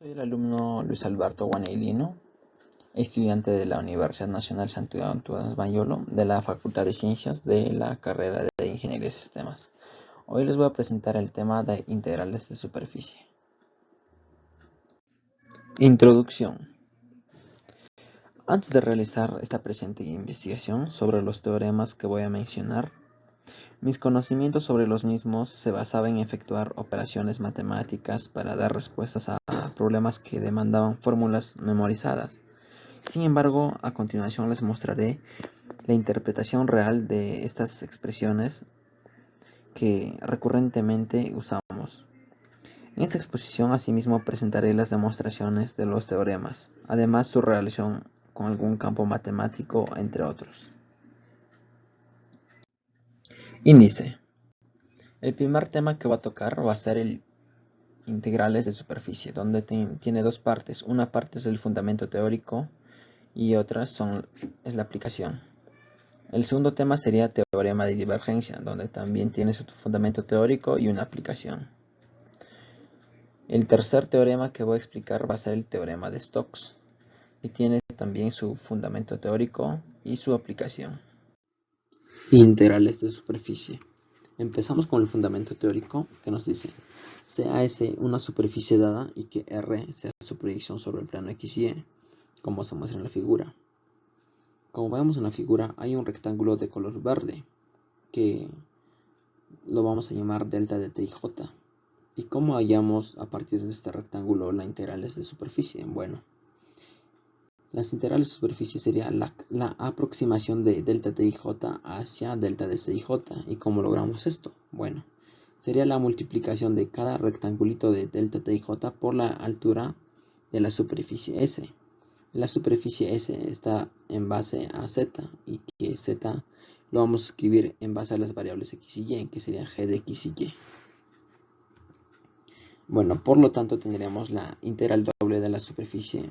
Soy el alumno Luis Alberto Guaneilino, estudiante de la Universidad Nacional Santo Tomás Mayolo de la Facultad de Ciencias de la carrera de Ingeniería de Sistemas. Hoy les voy a presentar el tema de integrales de superficie. Introducción. Antes de realizar esta presente investigación sobre los teoremas que voy a mencionar, mis conocimientos sobre los mismos se basaban en efectuar operaciones matemáticas para dar respuestas a problemas que demandaban fórmulas memorizadas. Sin embargo, a continuación les mostraré la interpretación real de estas expresiones que recurrentemente usamos. En esta exposición asimismo presentaré las demostraciones de los teoremas, además su relación con algún campo matemático, entre otros. Índice. El primer tema que voy a tocar va a ser el integrales de superficie, donde tiene dos partes. Una parte es el fundamento teórico y otra es la aplicación. El segundo tema sería teorema de divergencia, donde también tiene su fundamento teórico y una aplicación. El tercer teorema que voy a explicar va a ser el teorema de Stokes, y tiene también su fundamento teórico y su aplicación. Integrales de superficie. Empezamos con el fundamento teórico, que nos dice: sea S una superficie dada y que R sea su proyección sobre el plano X y Y, como se muestra en la figura. Como vemos en la figura, hay un rectángulo de color verde, que lo vamos a llamar delta de T y J. ¿Y cómo hallamos a partir de este rectángulo las integrales de superficie? Bueno, las integrales de superficie sería la aproximación de delta T y J hacia delta de C y J. ¿Y cómo logramos esto? Bueno, sería la multiplicación de cada rectangulito de delta T y J por la altura de la superficie S. La superficie S está en base a Z, y que Z lo vamos a escribir en base a las variables X y Y, que sería G de X y Y. Bueno, por lo tanto tendríamos la integral doble de la superficie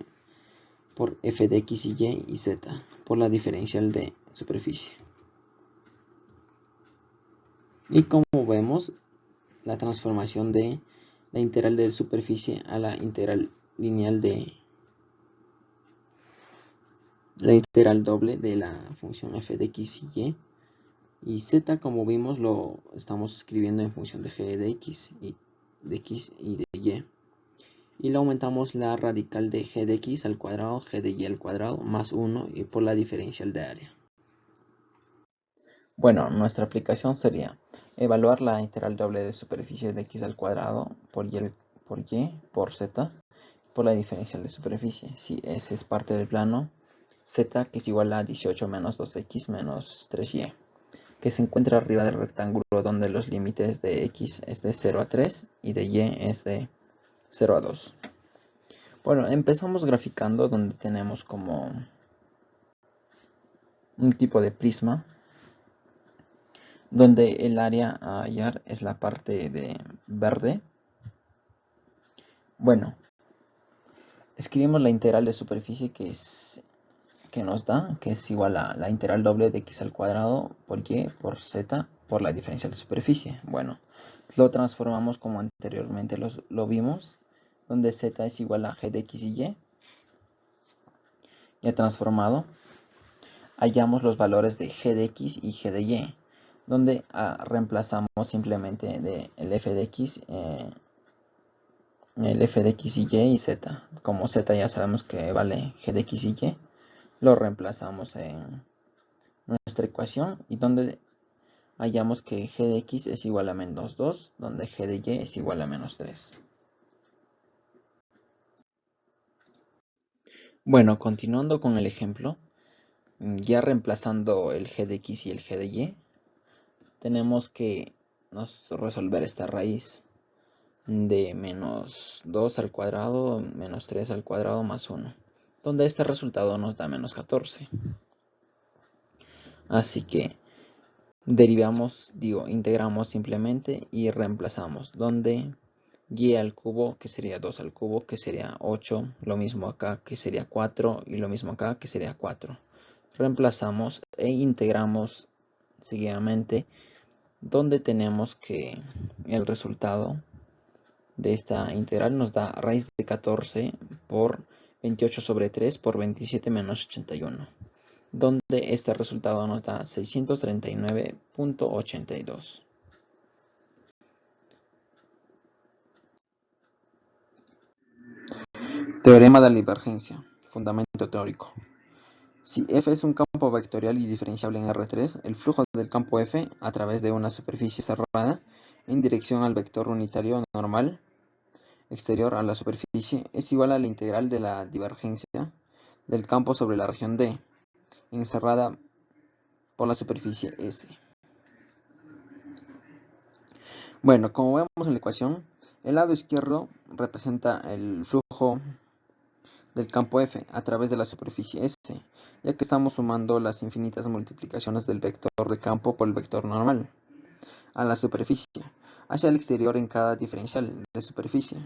por f de X y Z por la diferencial de superficie. Y como vemos, la transformación de la integral de superficie a la integral lineal de la integral doble de la función f de X y Z, como vimos, lo estamos escribiendo en función de g de X y de Y. Y le aumentamos la radical de g de X al cuadrado, g de Y al cuadrado, más 1 y por la diferencial de área. Bueno, nuestra aplicación sería evaluar la integral doble de superficie de X al cuadrado por Y por Z por la diferencial de superficie. Si S es parte del plano, Z, que es igual a 18 menos 2X menos 3Y, que se encuentra arriba del rectángulo donde los límites de X es de 0 a 3 y de Y es de 0 a 2. Bueno, empezamos graficando donde tenemos como un tipo de prisma, donde el área a hallar es la parte de verde. Bueno, escribimos la integral de superficie que nos da, que es igual a la integral doble de X al cuadrado por Y por Z por la diferencial de superficie. Bueno, lo transformamos como anteriormente lo vimos, donde Z es igual a G de X y Y. Ya transformado, hallamos los valores de G de X y G de Y, donde reemplazamos simplemente el f de X y Z. Como Z ya sabemos que vale G de X y Y, lo reemplazamos en nuestra ecuación, y donde hallamos que G de X es igual a menos 2, donde G de Y es igual a menos 3. Bueno, continuando con el ejemplo, ya reemplazando el G de X y el G de Y, tenemos que resolver esta raíz de menos 2 al cuadrado menos 3 al cuadrado más 1, donde este resultado nos da menos 14. Así que integramos simplemente y reemplazamos, donde Y al cubo, que sería 2 al cubo, que sería 8, lo mismo acá, que sería 4, y lo mismo acá, que sería 4. Reemplazamos e integramos seguidamente, donde tenemos que el resultado de esta integral nos da raíz de 14 por 28 sobre 3 por 27 menos 81, donde este resultado nos da 639.82. Teorema de la divergencia, fundamento teórico. Si f es un campo vectorial y diferenciable en R3, el flujo del campo f a través de una superficie cerrada en dirección al vector unitario normal exterior a la superficie es igual a la integral de la divergencia del campo sobre la región D, encerrada por la superficie S. Bueno, como vemos en la ecuación, el lado izquierdo representa el flujo del campo F a través de la superficie S, ya que estamos sumando las infinitas multiplicaciones del vector de campo por el vector normal a la superficie, hacia el exterior en cada diferencial de superficie.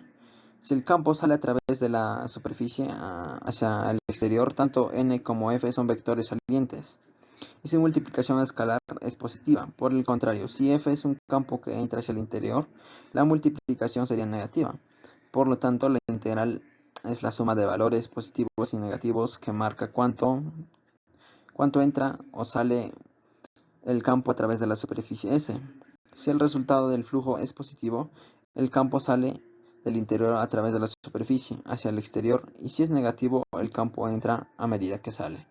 Si el campo sale a través de la superficie hacia el exterior, tanto n como f son vectores salientes, y su multiplicación escalar es positiva. Por el contrario, si f es un campo que entra hacia el interior, la multiplicación sería negativa. Por lo tanto, la integral es la suma de valores positivos y negativos que marca cuánto entra o sale el campo a través de la superficie S. Si el resultado del flujo es positivo, el campo sale del interior a través de la superficie hacia el exterior, y si es negativo, el campo entra a medida que sale.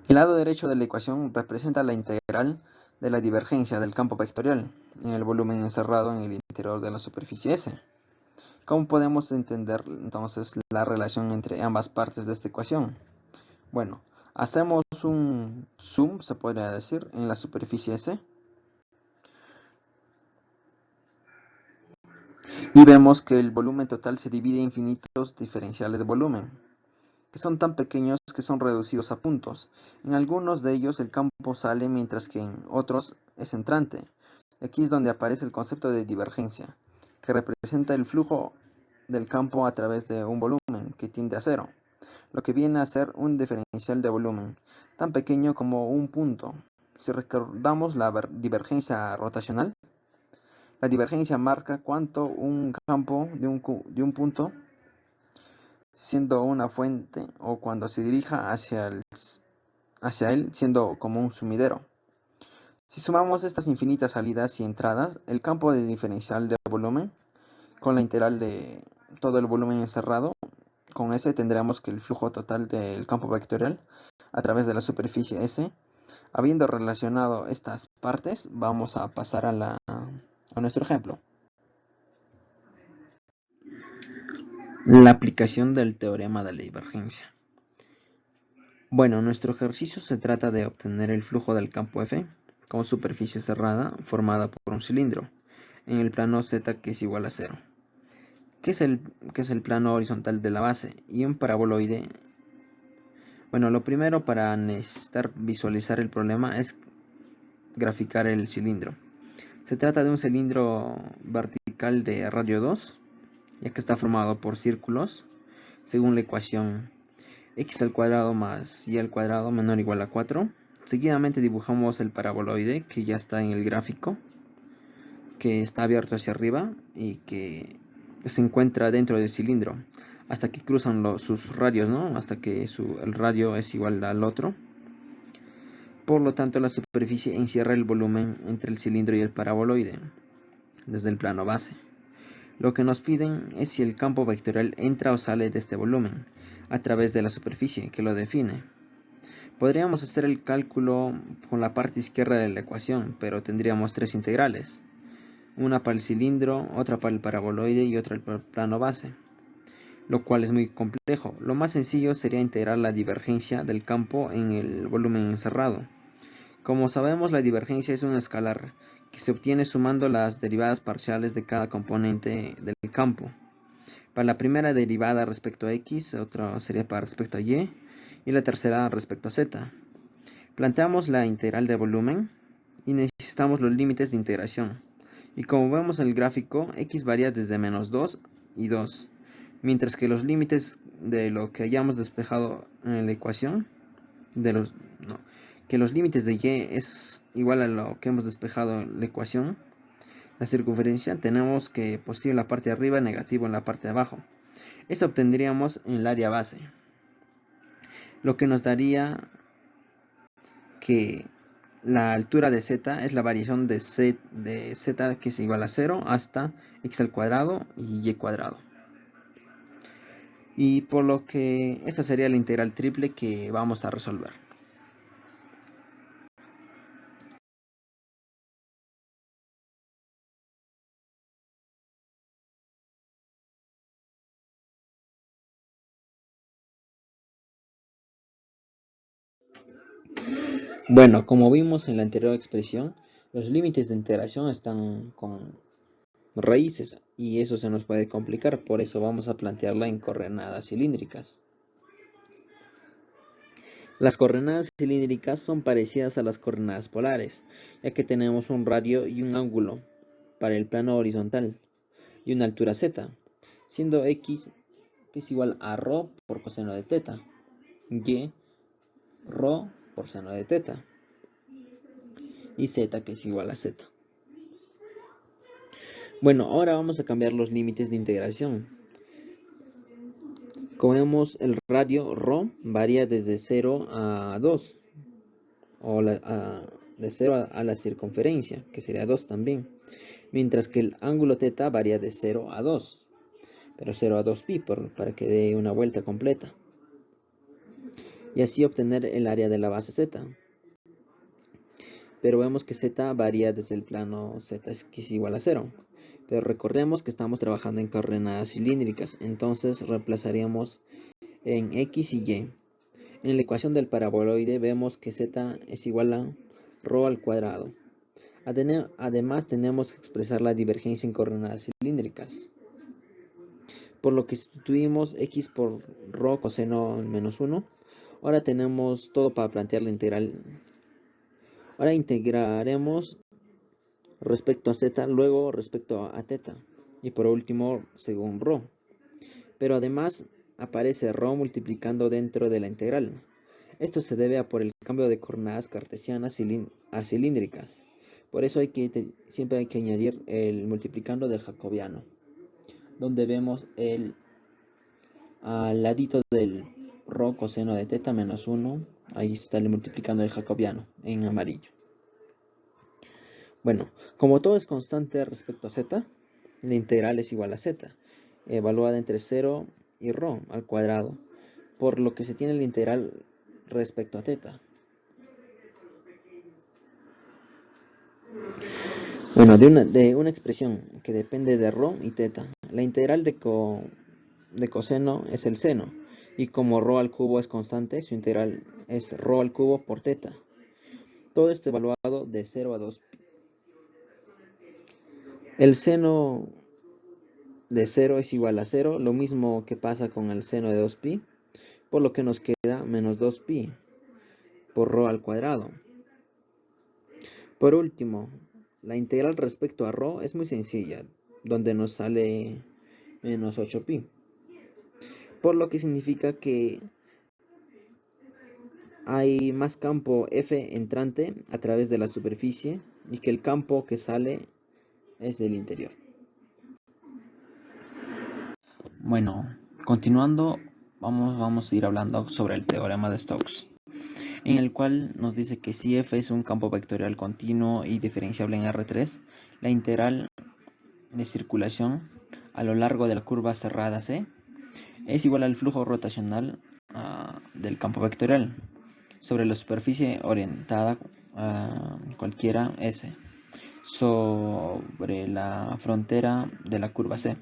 El lado derecho de la ecuación representa la integral de la divergencia del campo vectorial en el volumen encerrado en el interior de la superficie S. ¿Cómo podemos entender entonces la relación entre ambas partes de esta ecuación? Bueno, hacemos un zoom, se podría decir, en la superficie S y vemos que el volumen total se divide en infinitos diferenciales de volumen, que son tan pequeños que son reducidos a puntos. En algunos de ellos el campo sale, mientras que en otros es entrante. Aquí es donde aparece el concepto de divergencia, que representa el flujo del campo a través de un volumen que tiende a cero, lo que viene a ser un diferencial de volumen, tan pequeño como un punto. Si recordamos la divergencia rotacional, la divergencia marca cuánto un campo de un punto, siendo una fuente, o cuando se dirija hacia él, siendo como un sumidero. Si sumamos estas infinitas salidas y entradas, el campo de diferencial de volumen, con la integral de todo el volumen encerrado, con S tendremos que el flujo total del campo vectorial a través de la superficie S. Habiendo relacionado estas partes, vamos a pasar a nuestro ejemplo. La aplicación del teorema de la divergencia. Bueno, nuestro ejercicio se trata de obtener el flujo del campo F con superficie cerrada formada por un cilindro en el plano Z, que es igual a 0, que es el plano horizontal de la base, y un paraboloide. Bueno, lo primero para necesitar visualizar el problema es graficar el cilindro. Se trata de un cilindro vertical de radio 2, ya que está formado por círculos, según la ecuación x al cuadrado más y al cuadrado menor o igual a 4. Seguidamente dibujamos el paraboloide, que ya está en el gráfico, que está abierto hacia arriba y que se encuentra dentro del cilindro hasta que cruzan sus radios, ¿no? Hasta que el radio es igual al otro. Por lo tanto, la superficie encierra el volumen entre el cilindro y el paraboloide desde el plano base. Lo que nos piden es si el campo vectorial entra o sale de este volumen a través de la superficie que lo define. Podríamos hacer el cálculo con la parte izquierda de la ecuación, pero tendríamos tres integrales: una para el cilindro, otra para el paraboloide y otra para el plano base, lo cual es muy complejo. Lo más sencillo sería integrar la divergencia del campo en el volumen encerrado. Como sabemos, la divergencia es un escalar que se obtiene sumando las derivadas parciales de cada componente del campo. Para la primera derivada respecto a x, otra sería para respecto a y la tercera respecto a z. Planteamos la integral de volumen y necesitamos los límites de integración. Y como vemos en el gráfico, x varía desde menos 2 y 2, mientras que los límites de lo que hayamos despejado en la ecuación, que los límites de y es igual a lo que hemos despejado en la ecuación, la circunferencia, tenemos que positivo en la parte de arriba, negativo en la parte de abajo. Esto obtendríamos en el área base, lo que nos daría que la altura de z es la variación de z que es igual a 0 hasta x al cuadrado y y cuadrado. Y por lo que esta sería la integral triple que vamos a resolver. Bueno, como vimos en la anterior expresión, los límites de integración están con raíces y eso se nos puede complicar, por eso vamos a plantearla en coordenadas cilíndricas. Las coordenadas cilíndricas son parecidas a las coordenadas polares, ya que tenemos un radio y un ángulo para el plano horizontal y una altura z, siendo x que es igual a ρ por coseno de teta, y ρ por seno de teta, y z que es igual a z. Bueno, ahora vamos a cambiar los límites de integración. Como vemos, el radio ρ varía desde 0 a 2, o de 0 a la circunferencia, que sería 2 también, mientras que el ángulo θ varía de 0 a 2, pero 0 a 2pi para que dé una vuelta completa, y así obtener el área de la base z. Pero vemos que z varía desde el plano z que es igual a 0. Pero recordemos que estamos trabajando en coordenadas cilíndricas, entonces reemplazaríamos en x y y. En la ecuación del paraboloide vemos que z es igual a ρ al cuadrado. Además tenemos que expresar la divergencia en coordenadas cilíndricas, por lo que sustituimos x por ρ coseno menos 1. Ahora tenemos todo para plantear la integral. Ahora integraremos respecto a z, luego respecto a θ, y por último según ρ. Pero además aparece ρ multiplicando dentro de la integral. Esto se debe a por el cambio de coordenadas cartesianas a cilíndricas. Por eso siempre hay que añadir el multiplicando del jacobiano, donde vemos al ladito del ρ coseno de θ menos 1, ahí está el multiplicando del jacobiano en amarillo. Bueno, como todo es constante respecto a z, la integral es igual a z, evaluada entre 0 y ρ al cuadrado, por lo que se tiene la integral respecto a θ. Bueno, de una expresión que depende de ρ y θ, la integral de coseno es el seno, y como ρ al cubo es constante, su integral es ρ al cubo por θ. Todo esto evaluado de 0 a 2. El seno de 0 es igual a 0, lo mismo que pasa con el seno de 2pi, por lo que nos queda menos 2pi por ρ al cuadrado. Por último, la integral respecto a ρ es muy sencilla, donde nos sale menos 8pi, por lo que significa que hay más campo F entrante a través de la superficie y que el campo que sale es del interior. Bueno, continuando, vamos a ir hablando sobre el teorema de Stokes, en el cual nos dice que si F es un campo vectorial continuo y diferenciable en R3, la integral de circulación a lo largo de la curva cerrada C es igual al flujo rotacional del campo vectorial sobre la superficie orientada cualquiera S sobre la frontera de la curva C.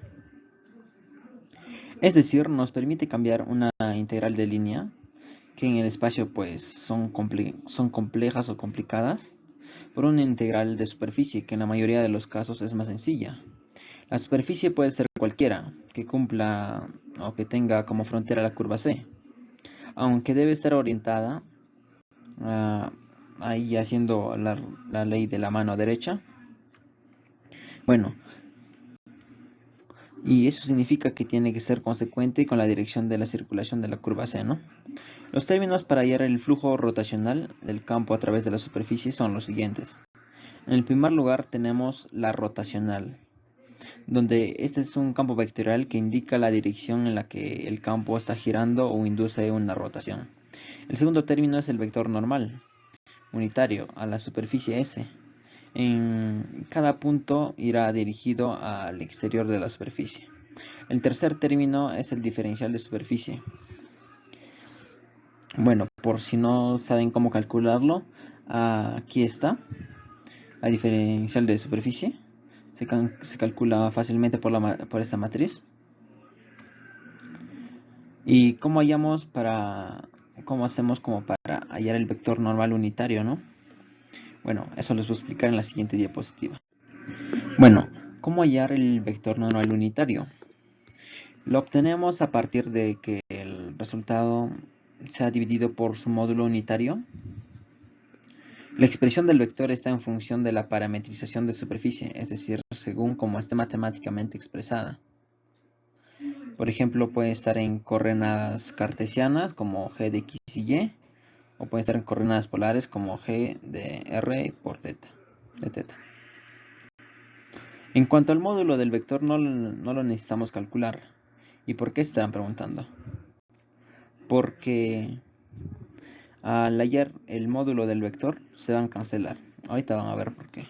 Es decir, nos permite cambiar una integral de línea que en el espacio pues son complejas o complicadas por una integral de superficie que en la mayoría de los casos es más sencilla. La superficie puede ser cualquiera que cumpla o que tenga como frontera la curva C, aunque debe estar orientada ahí haciendo la ley de la mano derecha. Bueno, y eso significa que tiene que ser consecuente con la dirección de la circulación de la curva C, ¿no? Los términos para hallar el flujo rotacional del campo a través de la superficie son los siguientes. En el primer lugar tenemos la rotacional, donde este es un campo vectorial que indica la dirección en la que el campo está girando o induce una rotación. El segundo término es el vector normal, unitario, a la superficie S. En cada punto irá dirigido al exterior de la superficie. El tercer término es el diferencial de superficie. Bueno, por si no saben cómo calcularlo, aquí está la diferencial de superficie. Se calcula fácilmente por esta matriz. ¿Y cómo hacemos como para hallar el vector normal unitario, no? Bueno, eso les voy a explicar en la siguiente diapositiva. Bueno, ¿cómo hallar el vector normal unitario? Lo obtenemos a partir de que el resultado sea dividido por su módulo unitario. La expresión del vector está en función de la parametrización de superficie, es decir, según como esté matemáticamente expresada. Por ejemplo, puede estar en coordenadas cartesianas como g de x y y, o puede estar en coordenadas polares como g de r por θ, de θ. En cuanto al módulo del vector, no lo necesitamos calcular. ¿Y por qué estarán preguntando? Porque al hallar el módulo del vector se van a cancelar. Ahorita van a ver por qué.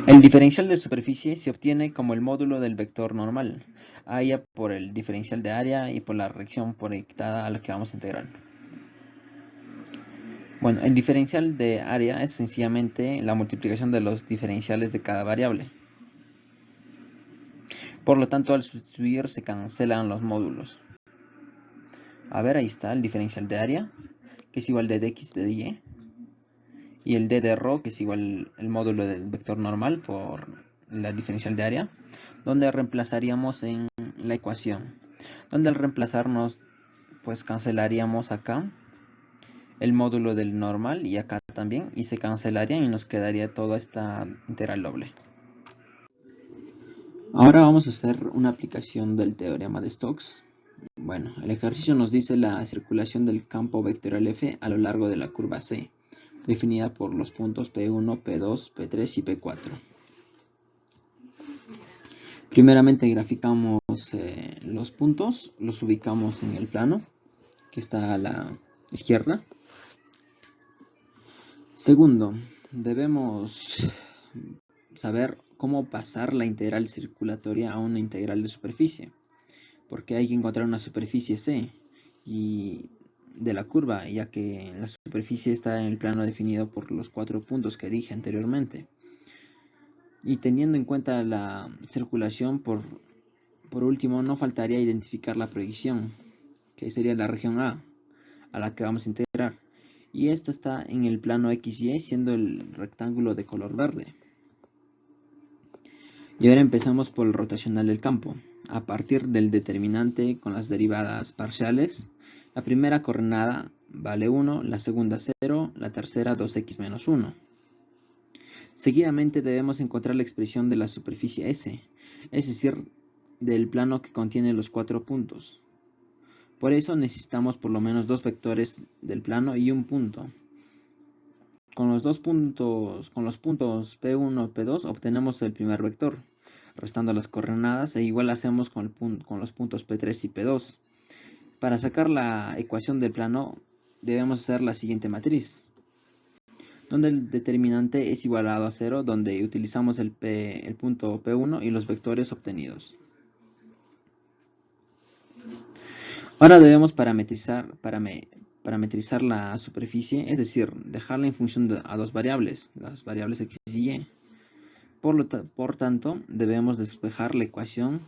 El diferencial de superficie se obtiene como el módulo del vector normal, haya por el diferencial de área y por la reacción proyectada a la que vamos a integrar. Bueno, el diferencial de área es sencillamente la multiplicación de los diferenciales de cada variable. Por lo tanto, al sustituir se cancelan los módulos. A ver, ahí está el diferencial de área, que es igual de dx de y, y el d de ρ, que es igual el módulo del vector normal por la diferencial de área, donde reemplazaríamos en la ecuación, donde al reemplazarnos pues cancelaríamos acá el módulo del normal y acá también, y se cancelarían y nos quedaría toda esta integral doble. Ahora vamos a hacer una aplicación del teorema de Stokes. Bueno, el ejercicio nos dice la circulación del campo vectorial F a lo largo de la curva C, definida por los puntos P1, P2, P3 y P4. Primeramente graficamos los puntos, los ubicamos en el plano, que está a la izquierda. Segundo, debemos saber cómo pasar la integral circulatoria a una integral de superficie, porque hay que encontrar una superficie C y de la curva, ya que la superficie está en el plano definido por los 4 puntos que dije anteriormente. Y teniendo en cuenta la circulación, por último, no faltaría identificar la proyección, que sería la región A la que vamos a integrar. Y esta está en el plano XY, siendo el rectángulo de color verde. Y ahora empezamos por el rotacional del campo. A partir del determinante con las derivadas parciales, la primera coordenada vale 1, la segunda 0, la tercera 2x menos 1. Seguidamente debemos encontrar la expresión de la superficie S, es decir, del plano que contiene los 4 puntos. Por eso necesitamos por lo menos 2 vectores del plano y un punto. Con los puntos P1 y P2 obtenemos el primer vector, restando las coordenadas, e igual hacemos con los puntos P3 y P2. Para sacar la ecuación del plano debemos hacer la siguiente matriz, donde el determinante es igualado a 0, donde utilizamos el punto P1 y los vectores obtenidos. Ahora debemos parametrizar la superficie, es decir, dejarla en función a dos variables, las variables x y y. Por tanto, debemos despejar la ecuación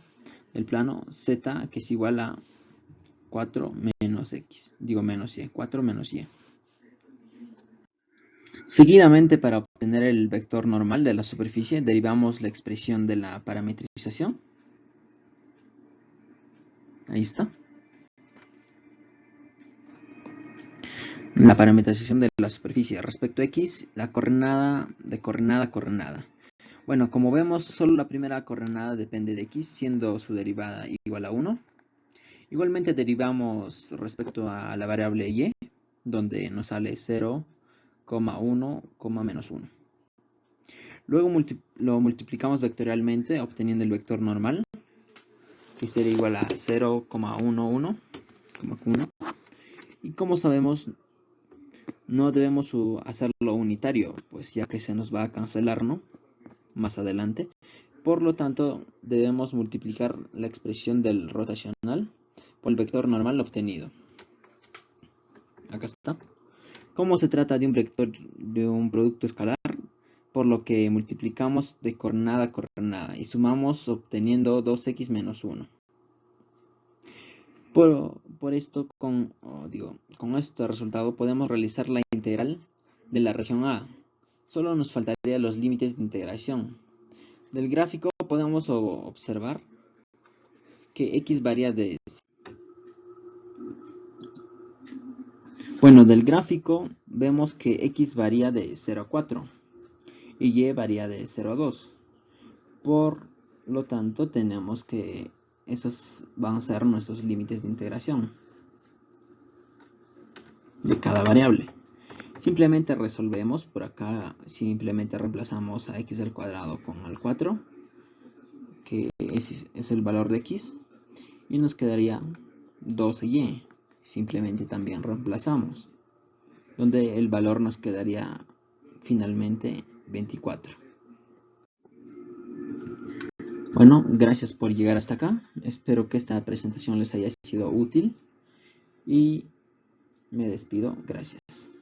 del plano z, que es igual a 4 menos x, menos y, 4 menos y. Seguidamente, para obtener el vector normal de la superficie, derivamos la expresión de la parametrización. Ahí está. La parametrización de la superficie respecto a x, la coordenada de coordenada a coordenada. Bueno, como vemos, solo la primera coordenada depende de x, siendo su derivada igual a 1. Igualmente derivamos respecto a la variable y, donde nos sale 0, 1, menos 1. Luego lo multiplicamos vectorialmente obteniendo el vector normal, que sería igual a 0,11, y como sabemos no debemos hacerlo unitario, pues ya que se nos va a cancelar, ¿no?, más adelante. Por lo tanto, debemos multiplicar la expresión del rotacional por el vector normal obtenido. Acá está. Como se trata de un vector de un producto escalar, por lo que multiplicamos de coordenada a coordenada y sumamos obteniendo 2x menos 1. Por esto, con este resultado podemos realizar la integral de la región A. Solo nos faltarían los límites de integración. Del gráfico podemos observar que x varía de... Bueno, del gráfico vemos que x varía de 0 a 4 y y varía de 0 a 2. Por lo tanto, tenemos que esos van a ser nuestros límites de integración de cada variable. Simplemente resolvemos. Por acá simplemente reemplazamos a x al cuadrado con el 4, que es el valor de x, y nos quedaría 12y. Simplemente también reemplazamos, donde el valor nos quedaría finalmente 24. Bueno, gracias por llegar hasta acá. Espero que esta presentación les haya sido útil y me despido. Gracias.